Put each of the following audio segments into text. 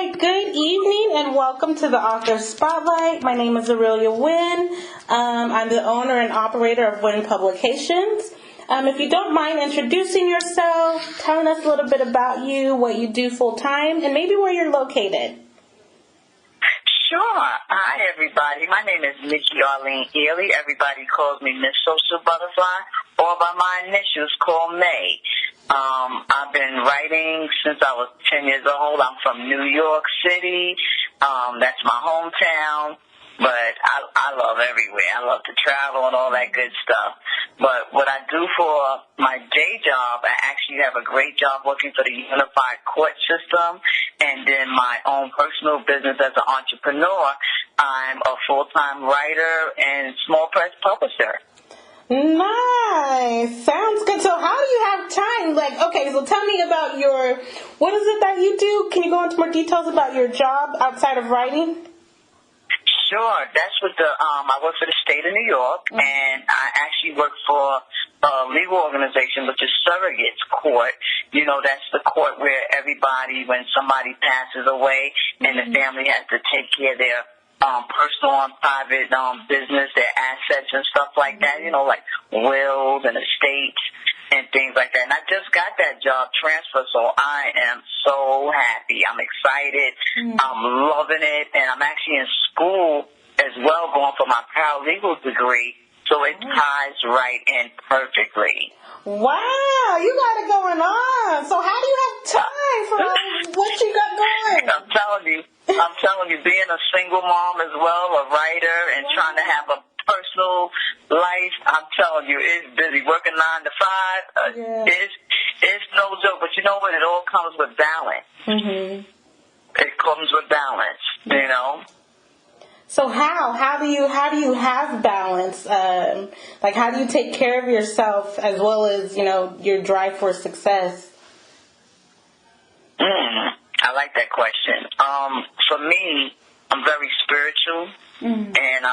right, good evening and welcome to the Author Spotlight. My name is Arilia Winn. I'm the owner and operator of Winn Publications. If you don't mind introducing yourself, telling us a little bit about you, what you do full time, and maybe where you're located. Sure. Hi, everybody. My name is Mikki A. Ealey. Everybody calls me Miss Social Butterfly, or by my initials, called May. I've been writing since I was 10 years old. I'm from New York City. That's my hometown. But I love everywhere. I love to travel and all that good stuff. But what I do for my day job, I actually have a great job working for the Unified Court System. And then my own personal business as an entrepreneur, I'm a full-time writer and small press publisher. Nice. Sounds good. So how do you have time? So tell me about what is it that you do? Can you go into more details about your job outside of writing? Sure. That's what I work for the state of New York, and I actually work for a legal organization, which is Surrogates Court. You know, that's the court where everybody, when somebody passes away and the family has to take care of their personal and private business, their assets and stuff like that, you know, like wills and estates and things like that. And I just got that job transfer, so I am so happy. I'm excited. I'm loving it. And I'm actually in school as well, going for my paralegal degree, so it ties right in perfectly. Wow, you got it going on. So how do you have time for what you got going? I'm telling you, being a single mom as well, a writer, and trying to have a personal life, I'm telling you, it's busy. Working 9 to 5, it's no joke. But you know what? It all comes with balance. It comes with balance, you know. So how do you have balance? How do you take care of yourself as well as, you know, your drive for success? I like that question. For me, I'm very spiritual, and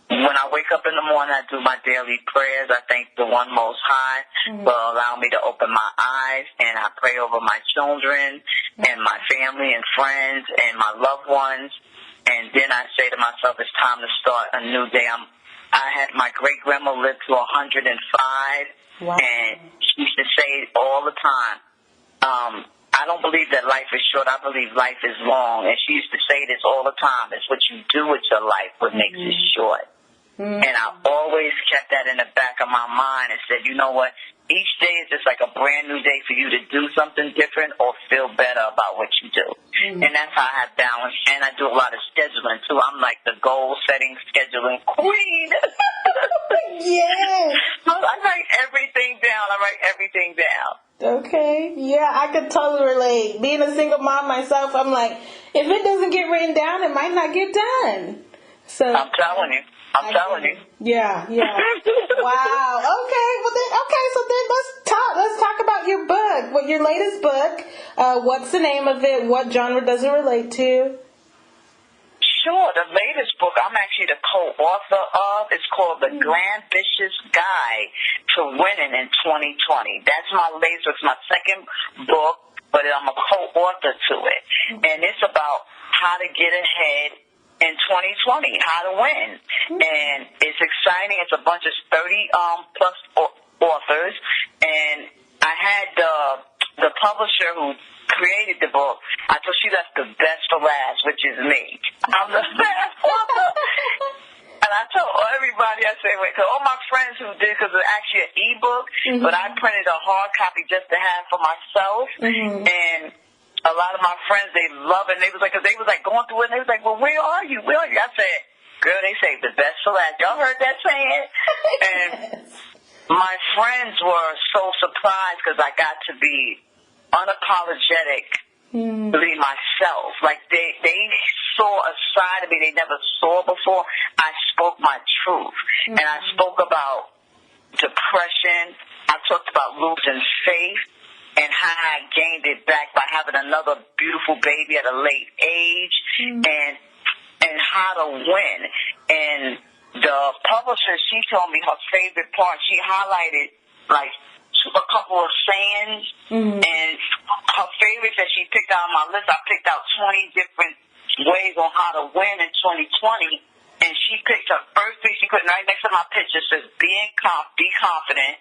when I wake up in the morning, I do my daily prayers. I thank the One Most High for allowing me to open my eyes, and I pray over my children and my family and friends and my loved ones. And then I say to myself, it's time to start a new day. I had my great-grandma live to 105, and she used to say it all the time. I don't believe that life is short. I believe life is long. And she used to say this all the time. It's what you do with your life what makes it short. And I always kept that in the back of my mind and said, you know what? Each day is just like a brand new day for you to do something different or feel better about what you do. And that's how I have balance. And I do a lot of scheduling, too. I'm like the goal-setting scheduling queen. Yes. I write everything down. Okay. Yeah, I could totally relate. Being a single mom myself, I'm like, if it doesn't get written down, it might not get done. So I'm telling you. Yeah. Wow. So then let's talk about your book. Your latest book. What's the name of it? What genre does it relate to? Sure. The latest book I'm actually the co-author of. It's called The Glambitious Guide to Winning in 2020. That's my latest. It's my second book, but I'm a co-author to it. And it's about how to get ahead in 2020, how to win. And it's exciting. It's a bunch of 30 plus authors. And I had the publisher who created the book, I thought she left the best for last, which is me. I'm the best author. And I told everybody, I said, wait, because all my friends who did, because it's actually an ebook, but I printed a hard copy just to have for myself. And a lot of my friends, they love it. And they was like going through it, and they was like, well, where are you? I said, girl, they say the best for last. Y'all heard that saying? And my friends were so surprised because I got to be unapologetically myself. Like they saw a side of me they never saw before. I spoke my truth. And I spoke about depression. I talked about losing faith and how I gained it back by having another beautiful baby at a late age, and how to win. And the publisher, she told me her favorite part. She highlighted like a couple of sayings, and her favorites that she picked out on my list, I picked out 20 different ways on how to win in 2020, and she picked her first three. She put right next to my picture. Says, be confident,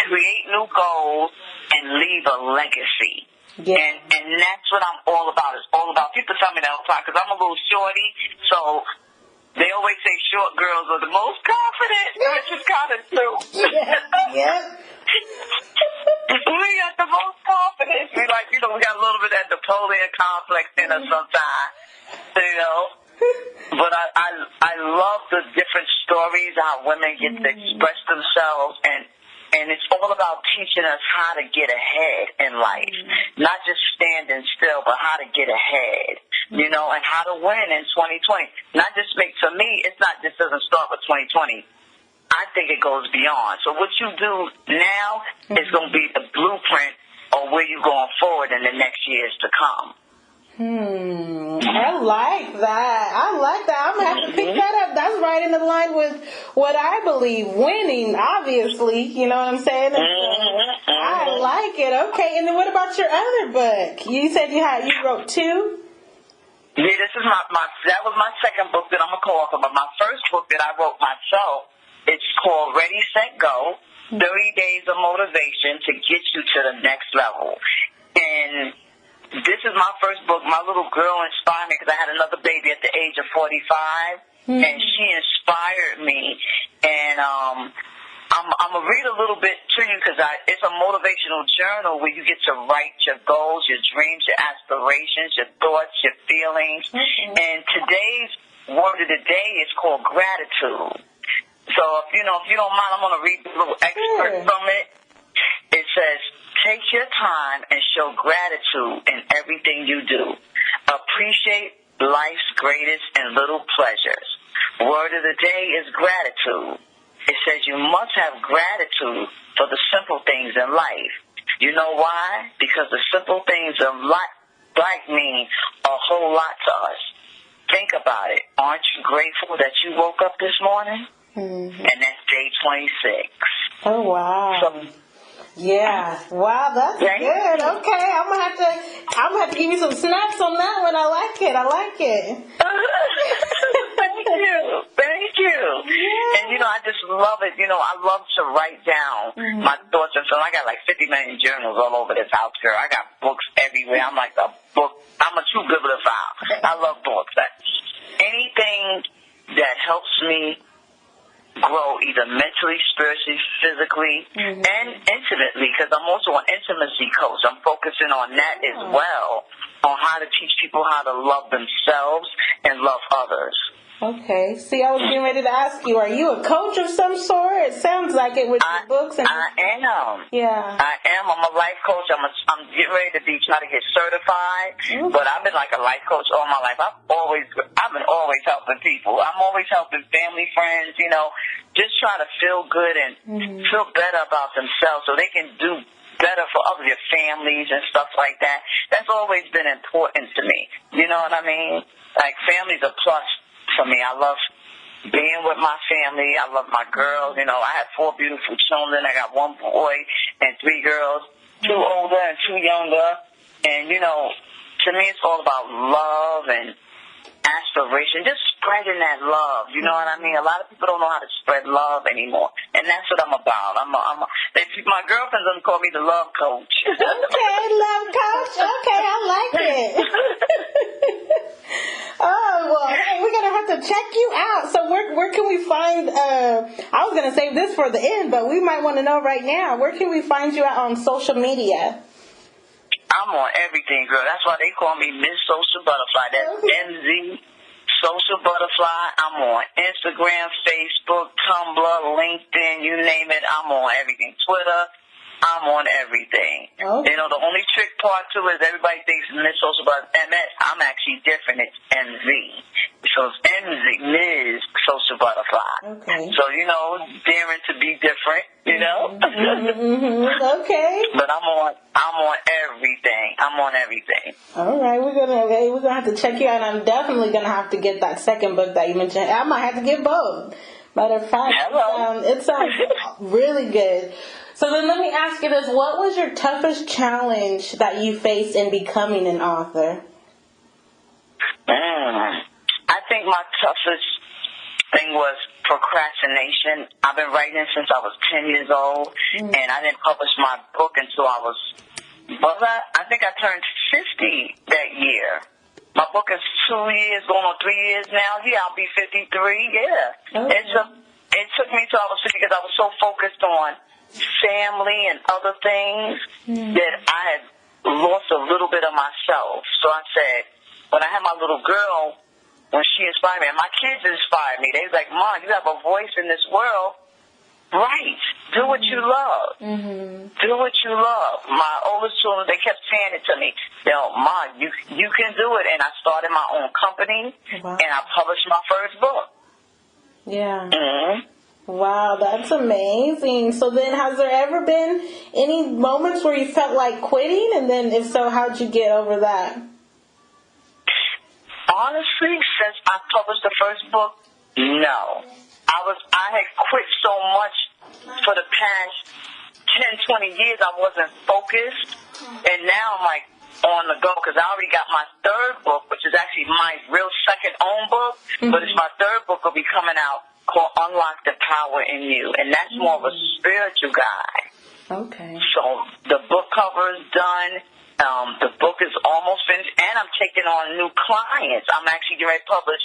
create new goals, and leave a legacy. Yeah. And that's what I'm all about. It's all about, people tell me that all the time, because I'm a little shorty, so they always say short girls are the most confident, which is kind of true. Yeah. We got the most confidence. We like, we got a little bit of that Napoleon complex in us sometimes, But I love the different stories how women get to express themselves, and it's all about teaching us how to get ahead in life. Not just standing still, but how to get ahead, and how to win in 2020. Not just for me, it's not just doesn't start with 2020. I think it goes beyond. So what you do now is going to be the blueprint of where you're going forward in the next years to come. I like that. I'm going to have to pick that up. That's right in the line with what I believe. Winning, obviously. You know what I'm saying? I like it. Okay. And then what about your other book? You said you wrote two? Yeah, this is that was my second book that I'm a co-author, but my first book that I wrote myself, it's called Ready, Set, Go, 30 Days of Motivation to Get You to the Next Level. And this is my first book. My little girl inspired me because I had another baby at the age of 45, and she inspired me. And I'm going to read a little bit to you because it's a motivational journal where you get to write your goals, your dreams, your aspirations, your thoughts, your feelings. And today's word of the day is called gratitude. So, if you don't mind, I'm going to read a little excerpt from it. It says, take your time and show gratitude in everything you do. Appreciate life's greatest and little pleasures. Word of the day is gratitude. It says you must have gratitude for the simple things in life. You know why? Because the simple things of life mean a whole lot to us. Think about it. Aren't you grateful that you woke up this morning? And that's day 26. Oh, wow. So, yeah. Wow, that's good. Okay, I'm gonna have to give you some snaps on that one. I like it. Thank you. Yeah. And I just love it. I love to write down my thoughts and so I got like 50 million journals all over this house, girl. I got books everywhere. I'm like I'm a true bibliophile. I love books. Anything that helps me grow either mentally, spiritually, physically, and intimately, because I'm also an intimacy coach. I'm focusing on that as well, on how to teach people how to love themselves and love others. Okay. See, I was getting ready to ask you, are you a coach of some sort? It sounds like it with your books. I am. Yeah. I am. I'm a life coach. I'm getting ready to try to get certified. But I've been like a life coach all my life. I've been always helping people. I'm always helping family, friends, just try to feel good and feel better about themselves so they can do better for other their families and stuff like that. That's always been important to me. You know what I mean? Like, family's a plus for me. I love being with my family. I love my girls. I have 4 beautiful children. I got 1 boy and 3 girls, 2 older and 2 younger. And, to me it's all about love and aspiration, just spreading that love. You know what I mean? A lot of people don't know how to spread love anymore, and that's what I'm about. My girlfriends don't call me the love coach. Okay, love coach. Okay, I like it. Oh, well, hey, we're gonna have to check you out. So where can we find? I was gonna save this for the end, but we might want to know right now. Where can we find you out on social media? I'm on everything, girl. That's why they call me Miss Social Butterfly. That's MZ Social Butterfly. I'm on Instagram, Facebook, Tumblr, LinkedIn, you name it. I'm on everything. Twitter, I'm on everything. Okay. The only trick part to it is everybody thinks Miss Social Butterfly. MS, I'm actually different. It's MZ. So it's MZ, Ms. Social Butterfly. Okay. So, daring to be different, Okay. But I'm on everything. I'm on everything. All right, we're gonna have to check you out. I'm definitely gonna have to get that second book that you mentioned. I might have to get both. Matter of fact, it sounds really good. So then let me ask you this. What was your toughest challenge that you faced in becoming an author? I think my toughest thing was procrastination. I've been writing since I was 10 years old, and I didn't publish my book until I think I turned 50 that year. My book is 2 years, going on 3 years now. Yeah, I'll be 53, yeah. Okay. It took me till I was 50 because I was so focused on family and other things that I had lost a little bit of myself. So I said, when I had my little girl, when she inspired me, and my kids inspired me, they was like, Mom, you have a voice in this world. Right. Do what you love. Do what you love. My oldest children, they kept saying it to me. Mom, you can do it. And I started my own company, and I published my first book. Yeah. Wow, that's amazing. So then has there ever been any moments where you felt like quitting? And then if so, how'd you get over that? Honestly, since I published the first book, no. I had quit so much for the past 10, 20 years. I wasn't focused. And now I'm like on the go because I already got my third book, which is actually my real second own book. But it's my third book will be coming out called Unlock the Power in You. And that's more of a spiritual guide. Okay. So the book cover is done. The book is almost finished. And I'm taking on new clients. I'm actually getting ready to publish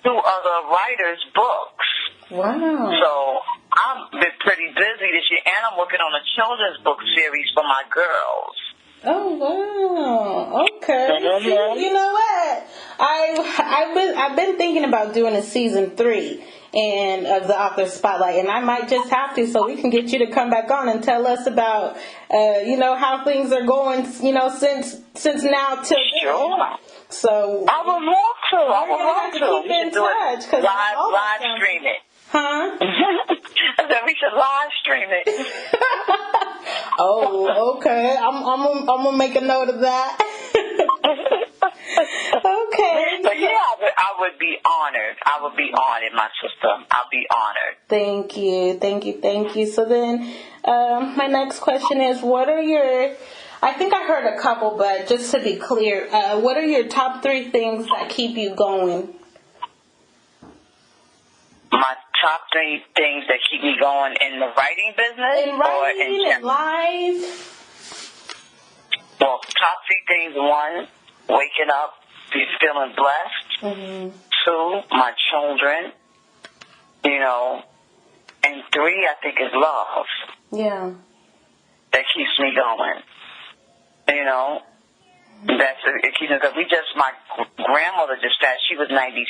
2 other writers' books. Wow. So I've been pretty busy this year, and I'm working on a children's book series for my girls. Oh wow! Okay. See, you know what? I've been thinking about doing a season 3 and of the Author Spotlight, and I might just have to, so we can get you to come back on and tell us about how things are going. Since now till then. So I would love to. I would love to. Keep in touch because live stream it. Huh? I said we should live stream it. Oh, okay. I'm gonna make a note of that. Okay. But yeah, I would be honored. I would be honored, my sister. I'll be honored. Thank you. So then, my next question is, what are your? I think I heard a couple, but just to be clear, what are your top 3 things that keep you going? My top 3 things that keep me going in the writing business? In writing, in life? Well, top 3 things. 1, waking up, feeling blessed. 2, my children. And 3, I think, is love. Yeah. That keeps me going. It keeps me going. My grandmother just passed. She was 96.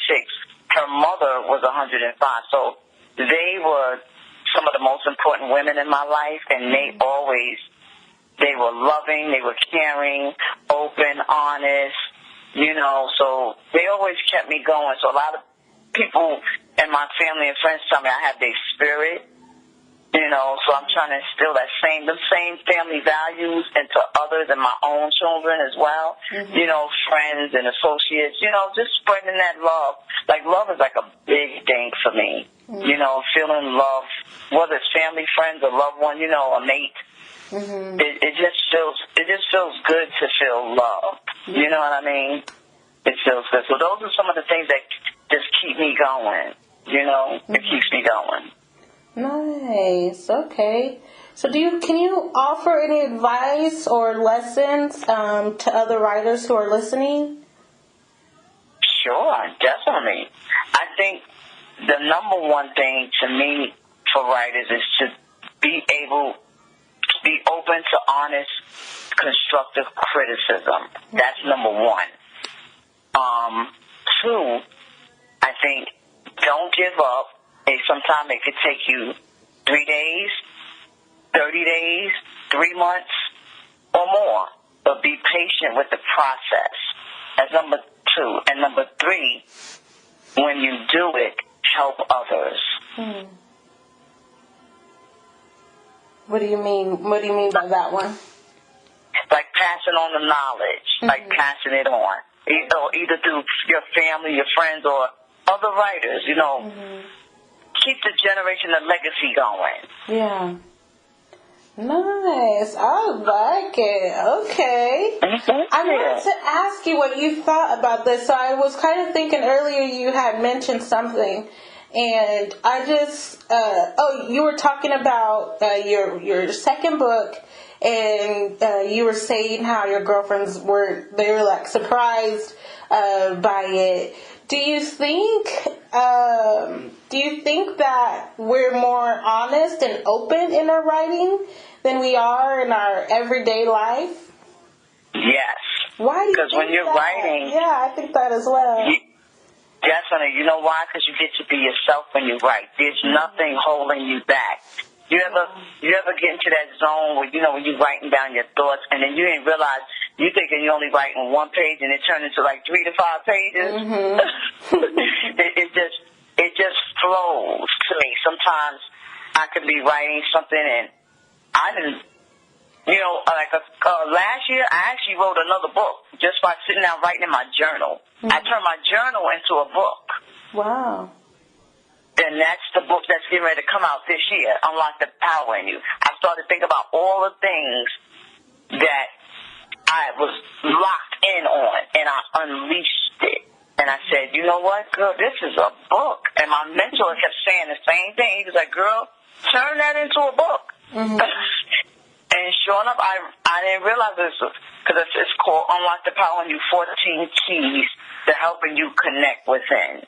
Her mother was 105. So they were some of the most important women in my life, and they were loving, they were caring, open, honest, so they always kept me going. So a lot of people in my family and friends tell me I have their spirit, so I'm trying to instill the same family values into others and my own children as well, friends and associates, just spreading that love. Like, love is like a big thing for me, feeling love, whether it's family, friends, or loved one, a mate. It just feels good to feel love. You know what I mean? It feels good. So those are some of the things that just keep me going. It keeps me going. Nice. Okay. So can you offer any advice or lessons to other writers who are listening? Sure, definitely. I think the number one thing to me for writers is to be open to honest, constructive criticism. That's number 1. 2, I think don't give up. Sometimes it could take you 3 days, 30 days, 3 months, or more. But be patient with the process. That's number 2. And number 3, when you do it, help others. What do you mean? What do you mean by that one? Like passing on the knowledge, like passing it on. Either through your family, your friends, or other writers, Keep the generation of legacy going. Yeah. Nice. I like it. Okay. I wanted to ask you what you thought about this. So I was kind of thinking earlier you had mentioned something, and I just you were talking about your second book, and you were saying how your girlfriends were like surprised by it. Do you think that we're more honest and open in our writing than we are in our everyday life? Yes. Why do you Because when you're writing... Yeah, I think that as well. Definitely. You know why? Because you get to be yourself when you write. There's nothing holding you back. You ever get into that zone where, when you're writing down your thoughts and then you didn't realize you thinking you're only writing one page and it turned into like 3 to 5 pages? it just flows to me. Sometimes I could be writing something and I didn't, last year I actually wrote another book just by sitting down writing in my journal. I turned my journal into a book. Wow. And that's the book that's getting ready to come out this year, Unlock the Power in You. I started thinking about all the things that I was locked in on, and I unleashed it. And I said, you know what, girl, this is a book. And my mentor kept saying the same thing. He was like, girl, turn that into a book. And sure enough, I didn't realize this because it's called Unlock the Power in You, 14 Keys to Helping You Connect Within.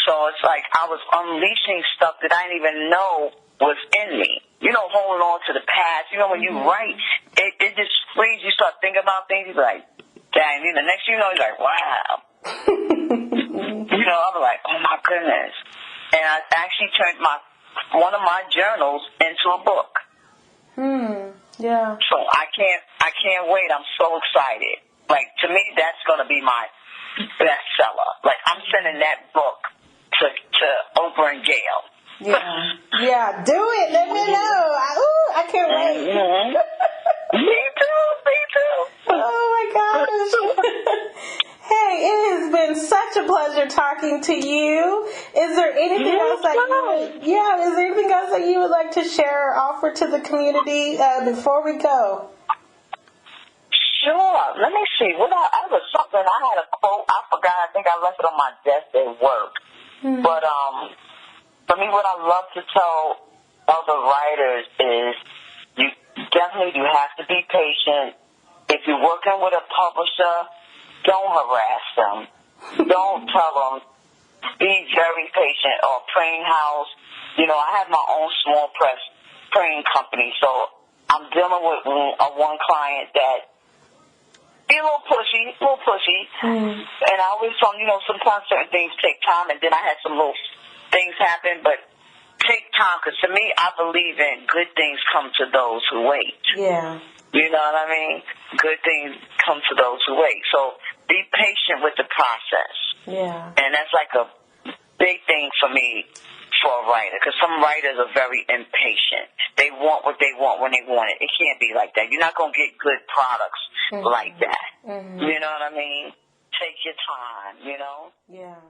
So it's like I was unleashing stuff that I didn't even know was in me. Holding on to the past. When you write, it just frees. You start thinking about things. You're like, dang. The next thing you know, you're like, wow. I'm like, oh my goodness. And I actually turned one of my journals into a book. Yeah. So I can't wait. I'm so excited. Like, to me, that's going to be my bestseller. Like, I'm sending that book to Oprah and Gail. Yeah, do it. Let me know. I can't wait. Me too. Oh my gosh. Hey, it has been such a pleasure talking to you. Is there anything else is there anything else that you would like to share or offer to the community before we go? Sure. Let me see. I was something. I had a quote. I forgot. I think I left it on my desk at work. But for me, what I love to tell other writers is you have to be patient. If you're working with a publisher, don't harass them. Don't tell them. Be very patient. Or praying house. I have my own small press praying company, so I'm dealing with one client that be a little pushy. And I always told him, sometimes certain things take time, and then I had some little things happen, but take time, because to me, I believe in good things come to those who wait. Yeah. You know what I mean? Good things come to those who wait. So be patient with the process. Yeah. And that's like a big thing for me for a writer, because some writers are very impatient. They want what they want when they want it. It can't be like that. You're not going to get good products like that. You know what I mean? Take your time, Yeah.